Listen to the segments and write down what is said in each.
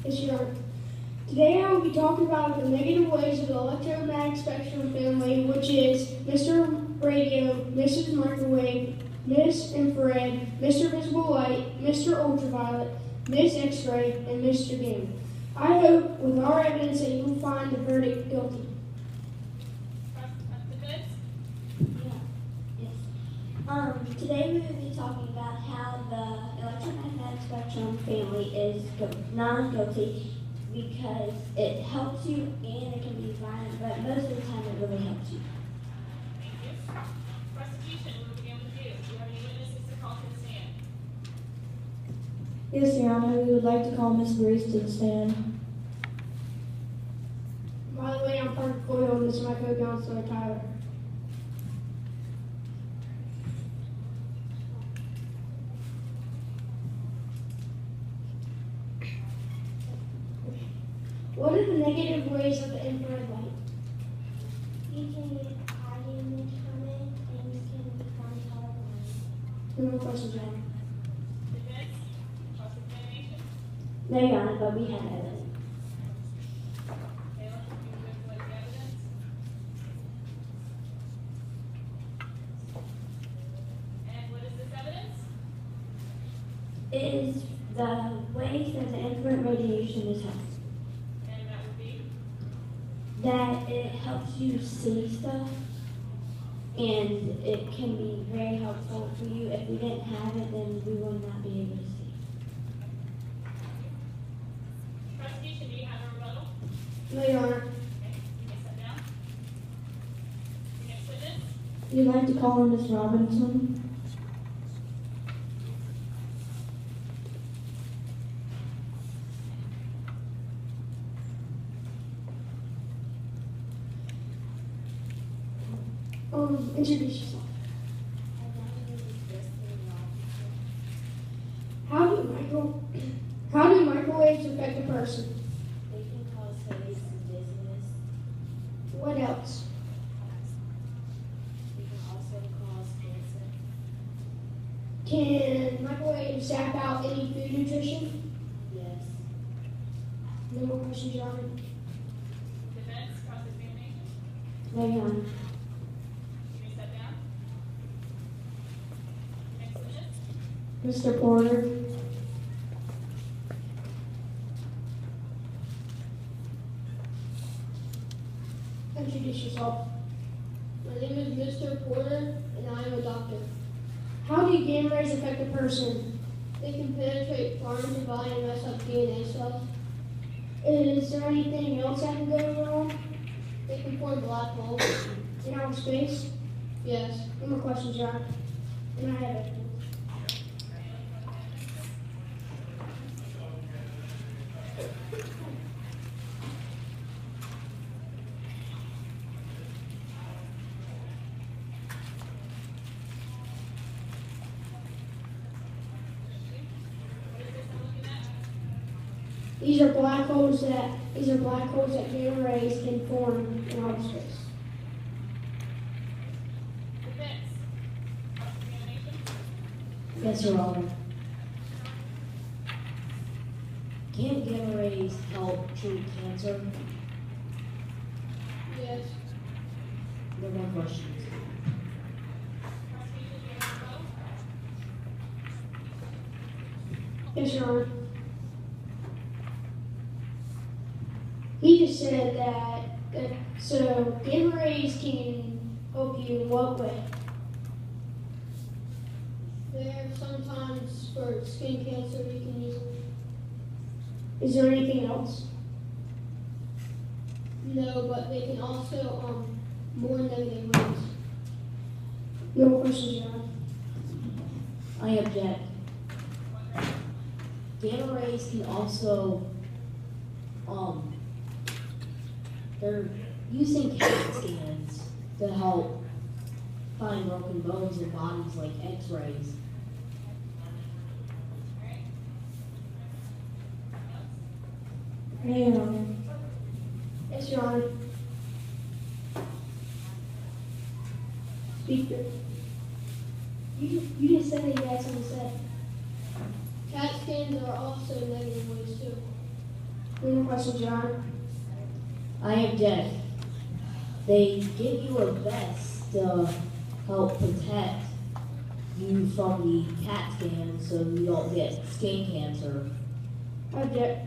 Yes, Your Honor. Today I will be talking about the negative ways of the electromagnetic spectrum family, which is Mr. Radio, Mrs. Microwave, Miss Infrared, Mr. Visible Light, Mr. Ultraviolet, Miss X-Ray, and Mr. Gamma. I hope with our evidence that you will find the verdict guilty. Today we will be talking about how the electromagnetic spectrum family is not guilty because it helps you and it can be violent, but most of the time it really helps you. Thank you. Prosecution, we'll begin with you. Do you have any witnesses to call to the stand? Yes, Your Honor, we would like to call Miss Grace to the stand. By the way, I'm Parker Coyle and this is my co-counselor, Tyler. What are the negative ways of the infrared light? You can get eye damage from it and you can become colorblind. No more questions, Your Honor. Defense? Cross-examination? No, Your Honor, but we have evidence. Taylor, you will display the evidence. And what is this evidence? It is the ways that the infrared radiation is helpful. And that would be? That it helps you see stuff and it can be very helpful for you. If we didn't have it, then we would not be able to see. Prosecution, do you have a rebuttal? No, Your Honor. Okay, you may sit down. Your next witness? We'd like to call Miss Robinson. Introduce yourself. How do microwaves affect a person? They can cause headaches and dizziness. What else? They can also cause cancer. Can microwaves zap out any food nutrition? Yes. No more questions, Your Honor. Defense? Cross-examination? No, Your Honor. You may sit down. Your next witness? Mr. Porter. Introduce yourself. My name is Mr. Porter, and I am a doctor. How do gamma rays affect a person? They can penetrate far into the body and mess up DNA stuff. Is there anything else that can go wrong? They can form black holes in outer space. Yes. No more questions, Your Honor. And I have it. These are black holes that gamma rays can form in outer space. Defense? Cross-examination? Yes, Your Honor. Can gamma rays help treat cancer? Yes. No more questions. Prosecution, do you have a rebuttal? Yes, Your Honor. He just said that so gamma rays can help you in what way? They're sometimes for skin cancer you can use them. Is there anything else? No, but they can also more negative rays. No more questions, Your Honor. I object. Gamma rays can also, they're using CAT scans to help find broken bones in bodies like X-rays. No, Your Honor. Yes, Your Honor. Speaker. You just said that you had something to say. CAT scans are also negative ways too. Any more questions, Your Honor? I object. They give you a vest to help protect you from the CAT scan so you don't get skin cancer. I object.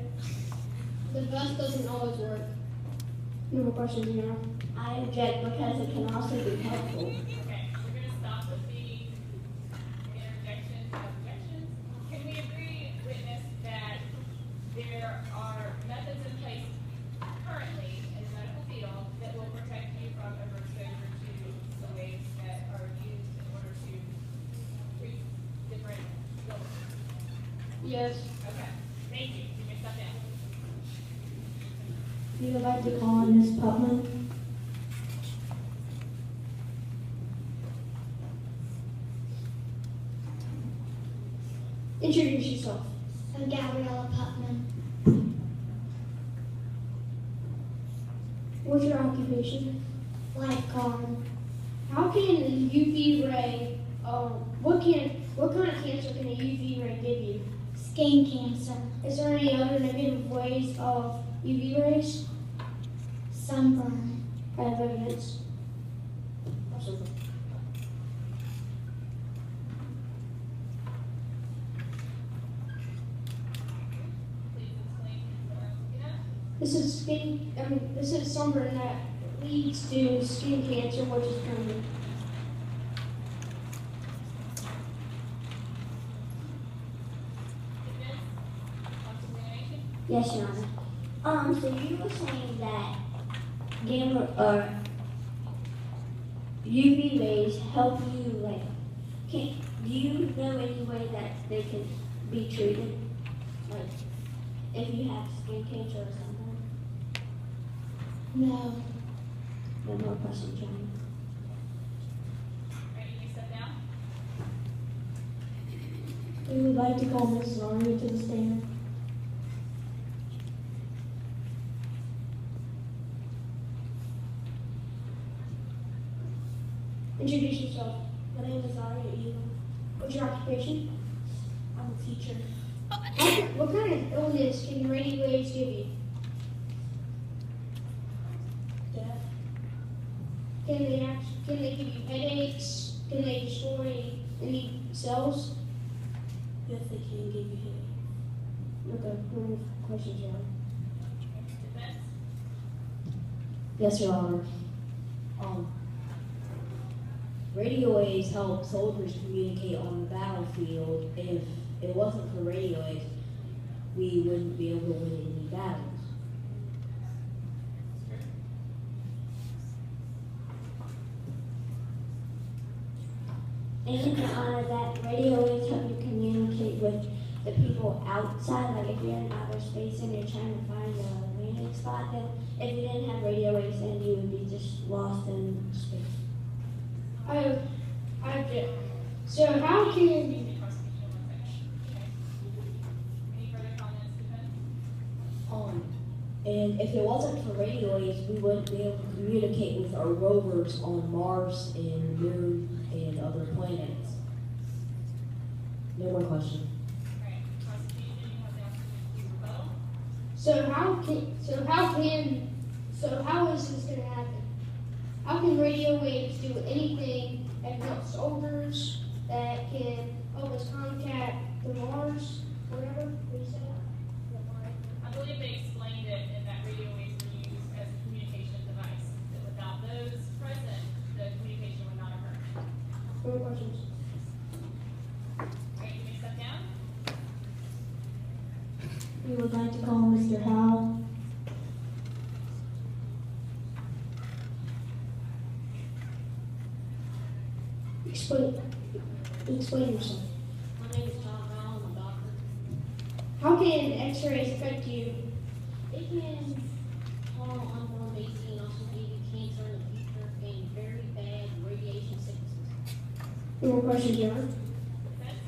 The vest doesn't always work. No more questions, Your Honor. I object because it can also be helpful. Okay, we're gonna stop with the interjections and objections. Can we agree, witness, that there are methods in place currently in the medical field that will protect you from overexposure to the waves that are used in order to treat different illnesses? Yes. Okay, thank you. You may step down. If you would like to call on Ms. Putman. Introduce yourself. I'm Gabriella Putman. What's your occupation? Lifeguard. How can the UV ray, what kind of cancer can a UV ray give you? Skin cancer. Is there any other negative ways of UV rays? Sunburn. I have evidence. Please explain what we're looking at. This is sunburn that leads to skin cancer, which is permanent. Witness, cross-examination. Yes, Your Honor. So you were saying that gamma or UV rays help you, like, do you know any way that they can be treated? Like, if you have skin cancer or something? No. No more questions, Your Honor. All right, you may step down. We would like to call Ms. Zaria to the stand. Introduce yourself. My name is Zaria Eagle. What's your occupation? I'm a teacher. What kind of illness can radio waves give you? Deaf. Can they give you headaches? Can they destroy any cells? Yes, they can give you headache. Okay, no more questions, Your Honor. Defense. Yes, Your Honor. Radio waves help soldiers communicate on the battlefield. If it wasn't for radio waves, we wouldn't be able to win any battles. And Your Honor, that radio waves help you communicate with the people outside. Like if you're in outer space and you're trying to find a landing spot, then if you didn't have radio waves, then you would be just lost in space. I object. So how can Excuse me, prosecution, 1 second. Okay. Any further comments, defense? And if it wasn't for radio waves, we wouldn't be able to communicate with our rovers on Mars and the Moon and other planets. No more questions. All right, prosecution, you have the opportunity to rebuttal. So how is this gonna happen? How can radio waves do anything that can help soldiers, that can help us contact the Mars, whatever, what do you say? I believe they explained it in that radio waves were used as a communication device, that without those present, the communication would not occur. No more questions. All right, you may step down. We would like to call Mr. Howell. Explain yourself. My name is John Brown. I'm a doctor. How can X-rays affect you? It can harm unborn babies and also give you cancer in the future and very bad radiation sicknesses. No more questions, John. Defense?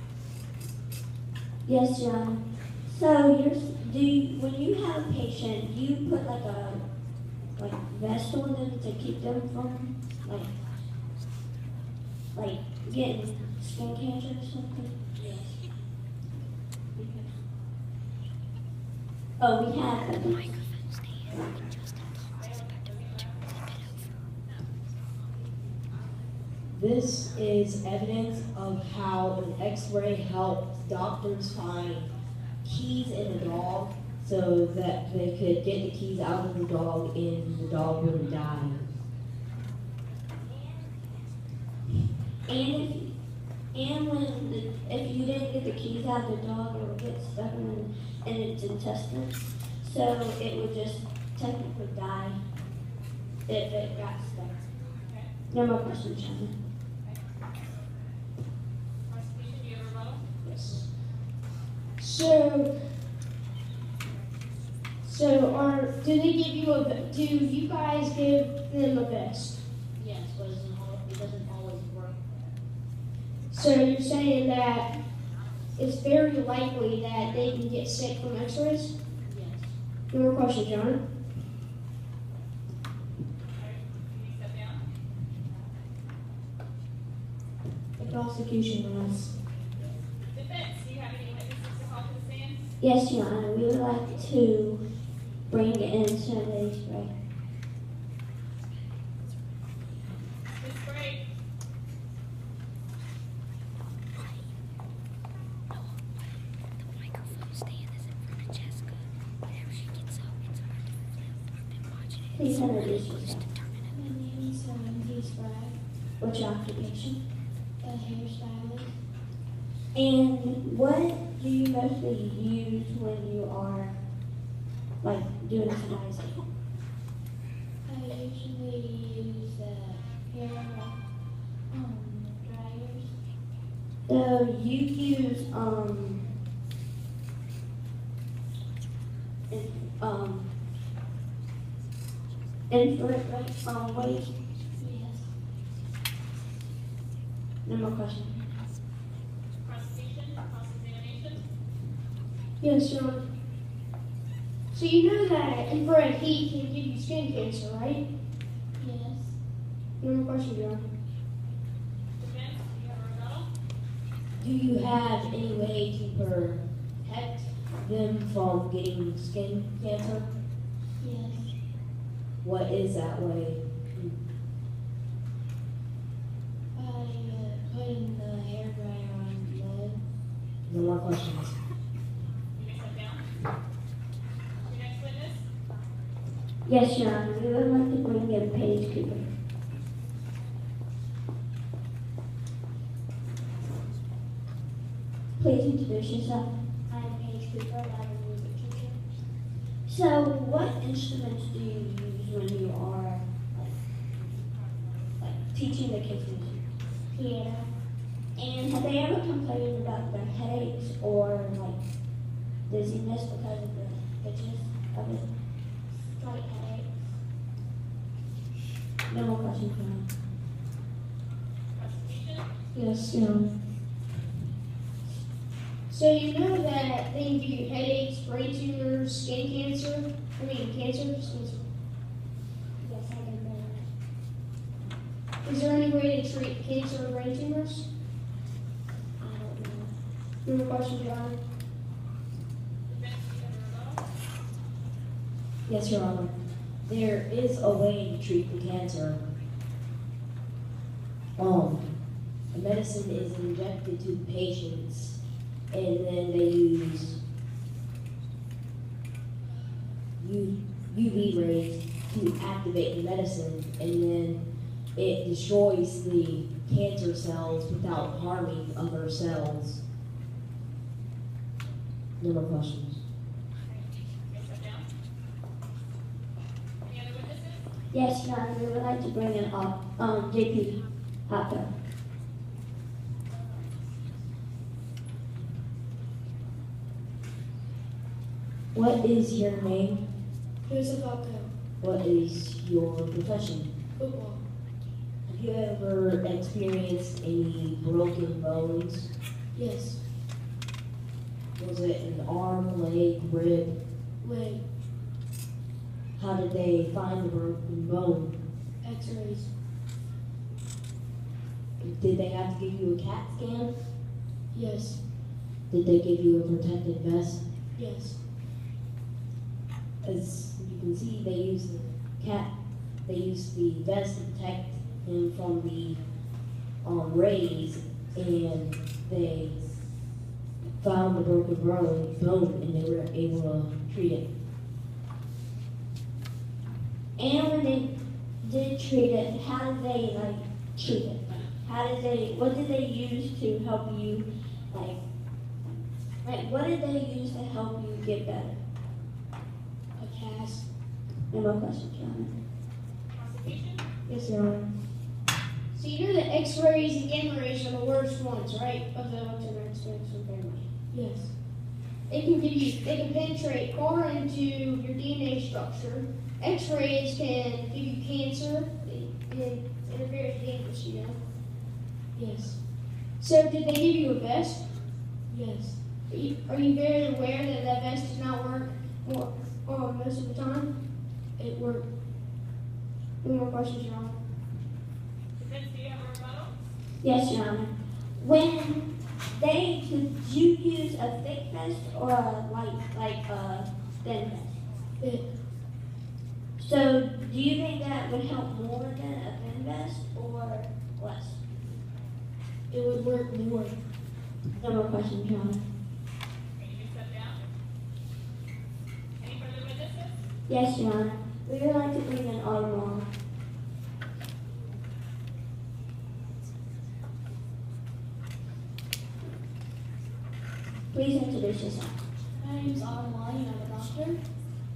Yes, Your Honor. So when you have a patient, do you put like a vest on them to keep them from like getting skin cancer or something? Yes. Oh, we have evidence. This is evidence of how an x-ray helps doctors find keys in a dog so that they could get the keys out of the dog and the dog wouldn't die. And if you didn't get the keys out of the dog, it would get stuck in its intestines. So it would just technically die if it got stuck. No more questions, Shannon. Prosecution, you have a rebuttal? Yes. Do you guys give them a vest? Yes, but it doesn't always work. So you're saying that it's very likely that they can get sick from x-rays? Yes. No more questions, John? All right, can you step down? The prosecution has. Defense, do you have any witnesses to call to the stand? Yes, Your Honor. We would like to bring in Senator Spray. Ms. Spray? Please introduce yourself. My name is Lindsay Sprague, What's your occupation? a hairstylist. And what do you mostly use when you are like doing somebody's hair? I usually use hair dryers. So you use infrared waves? Yes. No more questions. Prosecution, cross-examination? Yes, John. So you know that infrared heat can give you skin cancer, right? Yes. No more questions, John? Defense, do you have a rebuttal? Do you have any way to protect them from getting skin cancer? Yes. What is that way? By putting the hair dryer on the bed. No more questions. You may step down. Your next witness? Yes, Your Honor. We would like to bring in Paige Cooper. Please introduce yourself. I'm Paige Cooper, I'm a music teacher. So, what instruments do you use when you are like teaching the kids music? Piano. And have they ever complained about their headaches or like dizziness because of the pitches of it? Slight headaches. No more questions for me. Prosecution? Yes, John. So you know that they can give you headaches, brain tumors, skin cancer? Cancer? Yes, I did know that. Is there any way to treat cancer or brain tumors? I don't know. No more questions, Your Honor? Defense, do you have a rebuttal? Yes, Your Honor. There is a way to treat the cancer. A medicine is injected to the patients, and then they use UV rays to activate the medicine, and then it destroys the cancer cells without harming other cells. No more questions. You may step down. Any other witnesses? Yes, Your Honor. We would like to bring in JP Hopper. What is your name? Joseph Alco. What is your profession? Football. Have you ever experienced any broken bones? Yes. Was it an arm, leg, rib? Leg. How did they find the broken bone? X-rays. Did they have to give you a CAT scan? Yes. Did they give you a protective vest? Yes. as you can see, they use the vest to protect him from the rays, and they found the broken bone, and they were able to treat it. And when they did treat it, how did they treat it? What did they use to help you, what did they use to help you get better? A cast. No more questions, John. Prosecution? Yes, Your Honor. So you know that X-rays and gamma rays are the worst ones, right? Of the electromagnetic spectrum family. Yes. They can penetrate far into your DNA structure. X-rays can give you cancer, and they're very dangerous, you know. Yes. So did they give you a vest? Yes. Are you very aware that that vest does not work most of the time? It worked. No more questions, Your Honor. Defense, do you have a rebuttal? Yes, Your Honor. Did you use a thick vest or a thin vest? Thick. So, do you think that would help more than a thin vest or less? It would work more. No more questions, Your Honor. Can you step down? Any further witnesses? Yes, Your Honor. We would like to bring in Autumn. Please introduce yourself. My name's Autumn and I'm a doctor.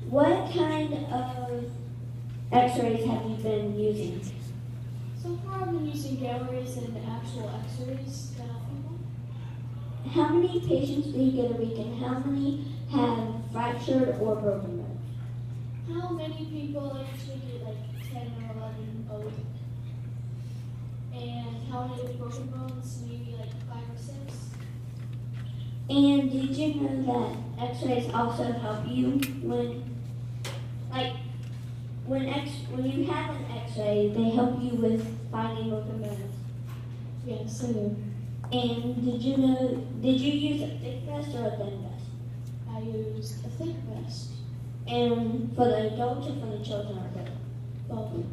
What kind of x-rays have you been using? So far I've been using gamma rays and actual x-rays to help people. How many patients do you get a week and how many have fractured or broken bones? How many people I usually get 10 or 11 a week? And how many with broken bones? Maybe 5 or 6. And did you know that x-rays also help you when you have an x-ray, they help you with finding broken bones? Yes, I do. And did you use a thick vest or a thin vest? I used a thick vest. And for the adults or for the children or both? Both.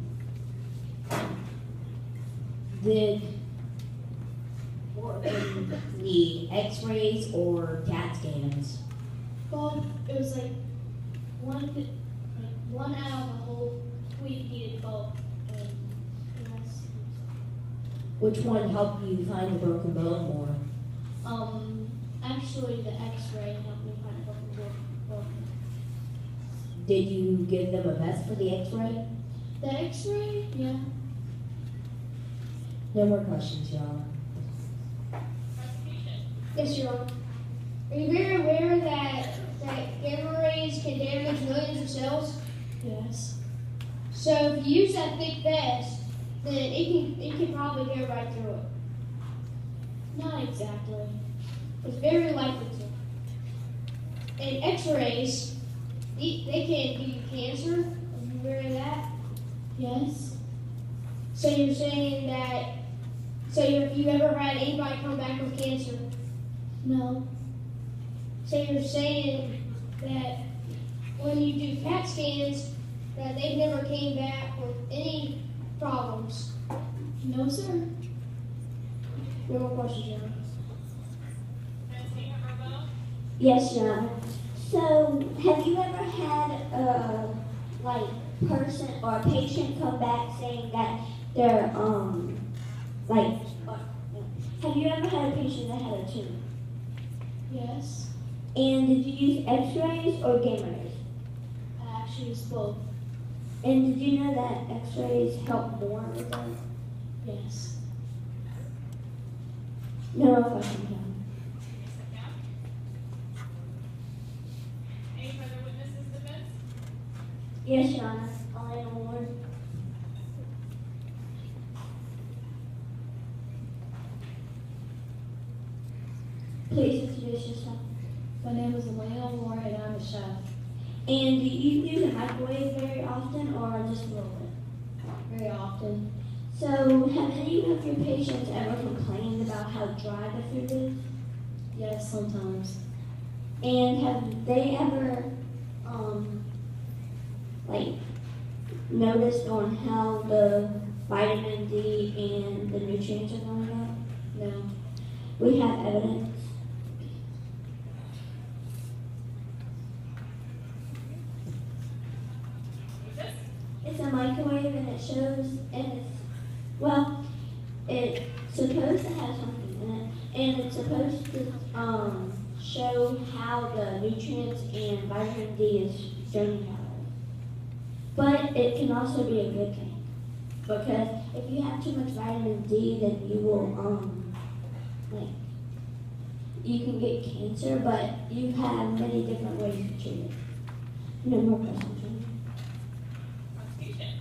Did the x-rays or CAT scans? Both. It was one out of the whole week needed both. And yes. Which one helped you find the broken bone more? Actually the x-ray helped me find a broken bone. Did you give them a vest for the x-ray? The x-ray? Yeah. No more questions, y'all. Prosecution? Yes, Your Honor. Are you very aware that gamma rays can damage millions of cells? Yes. So if you use that thick vest, then it can probably go right through it. Not exactly. It's very likely to. And X-rays, they can give you cancer. Are you aware of that? Yes. So you're saying that? So have you ever had anybody come back with cancer? No. So you're saying that when you do CAT scans, that they never came back with any problems? No, sir. No more questions, Your Honor. Defense, do you have a rebuttal? Yes, Your Honor. So, have you ever had a person or a patient come back saying that they're have you ever had a patient that had a tumor? Yes. And did you use X-rays or gamma rays? I actually used both. And did you know that X-rays help more with that? Yes. No more questions, Your Honor. Can you step down? Any further witnesses, defense? Yes, Your Honor. Elena Ward. Please introduce yourself. My name is Elena Moore and I'm a chef. And do you use a microwave very often or just a little bit? Very often. So, have any of your patients ever complained about how dry the food is? Yes, sometimes. And have they ever like noticed on how the vitamin D and the nutrients are going up? No. We have evidence. What's this? It's a microwave and it shows, and it's supposed to have something in it, and it's supposed to show how the nutrients and vitamin D is draining out of it. But it can also be a good thing, because if you have too much vitamin D, then you will you can get cancer, but you have many different ways to treat it. No more questions. Prosecution.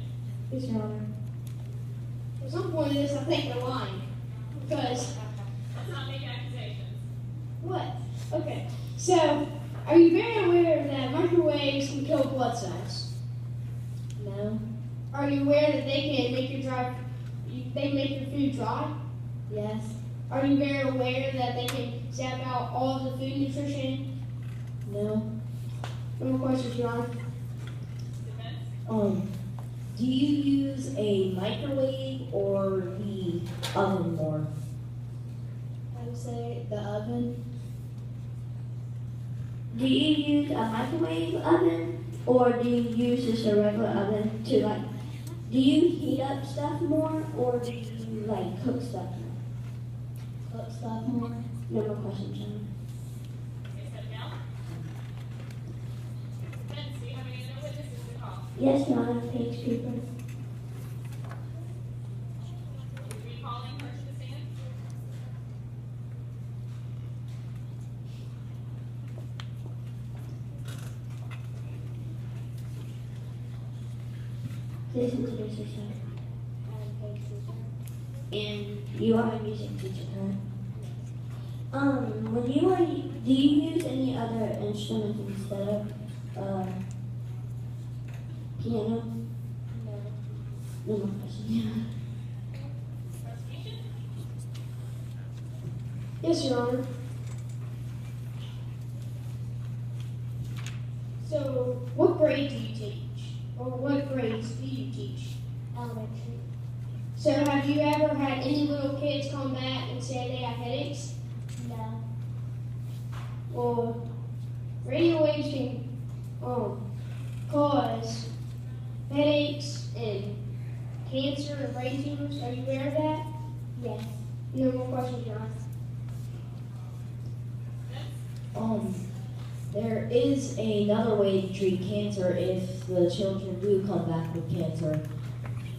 Yes, Your Honor. At some point in this, I think they're lying. Because, Let's not make accusations. what? Okay. So, are you very aware that microwaves can kill blood cells? No. Are you aware that they can make they make your food dry? Yes. Are you very aware that they can zap out all of the food nutrition? No. No more questions, Your Honor. Defense. Do you use a microwave or the oven more? I would say the oven. Do you use a microwave oven or do you use just a regular oven to do you heat up stuff more or do you cook stuff more? Cook stuff more. No more questions, John. Okay, step down. Defense, do you have any other witnesses to call? Yes, Your Honor, page paper. Is recalling her to the stand? Please introduce yourself. And you are a music teacher, correct? Do you use any other instruments instead of piano? No. No more questions. Prosecution. Yes, Your Honor. So, what grade do you teach? Or what grades do you teach? Elementary. So, have you ever had any little kids come back and say they have headaches? No. Well, radio waves can cause headaches and cancer and brain tumors. Are you aware of that? Yes. No more questions, Your Honor. There is another way to treat cancer if the children do come back with cancer.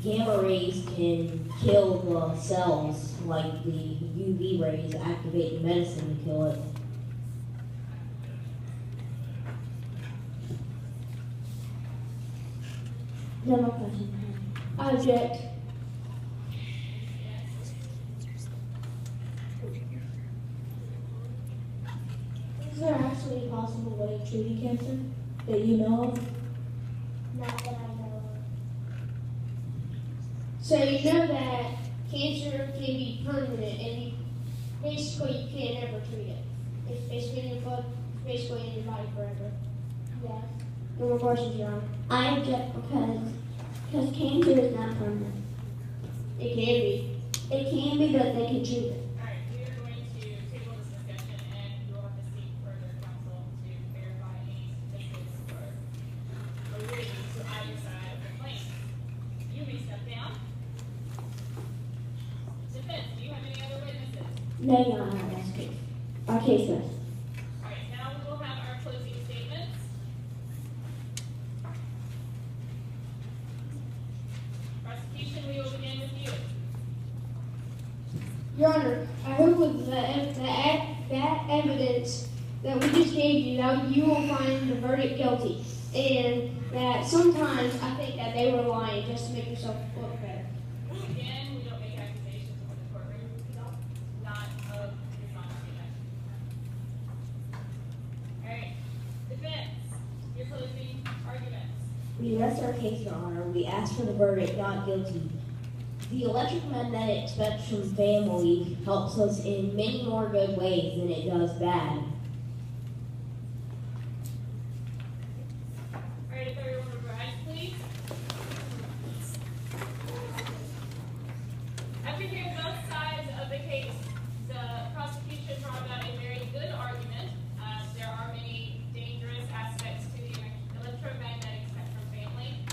Gamma rays can kill the cells, like the UV rays activate the medicine to kill it. No more questions. I object. Is there actually a possible way of treating cancer that you know of? Not that I know So you know that cancer can be permanent, and you can't ever treat it. It's basically in your blood, it's basically in your body forever. of. Yes. No more questions, Your Honor. I object because cancer is not permanent. It can be. It can be, but they can treat it. All right, we are going to table this discussion and you will have to seek further counsel to verify any statistics or validity to either side of the claim. You may step down. Defense, do you have any other witnesses? No, Your Honor, that's case. Our case rests. All right, now we will have our closing statements. Prosecution, we will begin with you. Your Honor, I hope with that evidence that we just gave you, that you will find the verdict guilty. And that sometimes I think that they were lying just to make yourself look better. Again, we don't make accusations in the courtroom, not of dishonesty. All right, defense, your closing arguments. We rest our case, Your Honor. We ask for the verdict, not guilty. The electromagnetic spectrum family helps us in many more good ways than it does bad. All right, if everyone would rise, please. to hear both sides of the case. The prosecution brought about a very good argument. There are many dangerous aspects to the electromagnetic spectrum family.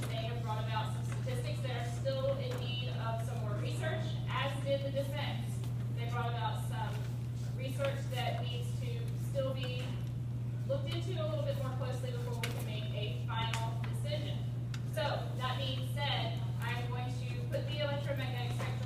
They have brought about some statistics that are still in need of some more research, as did the defense. They brought about some research that needs to still be looked into a little bit more closely before we can make a final decision. So, that being said, I'm going to put the electromagnetic spectrum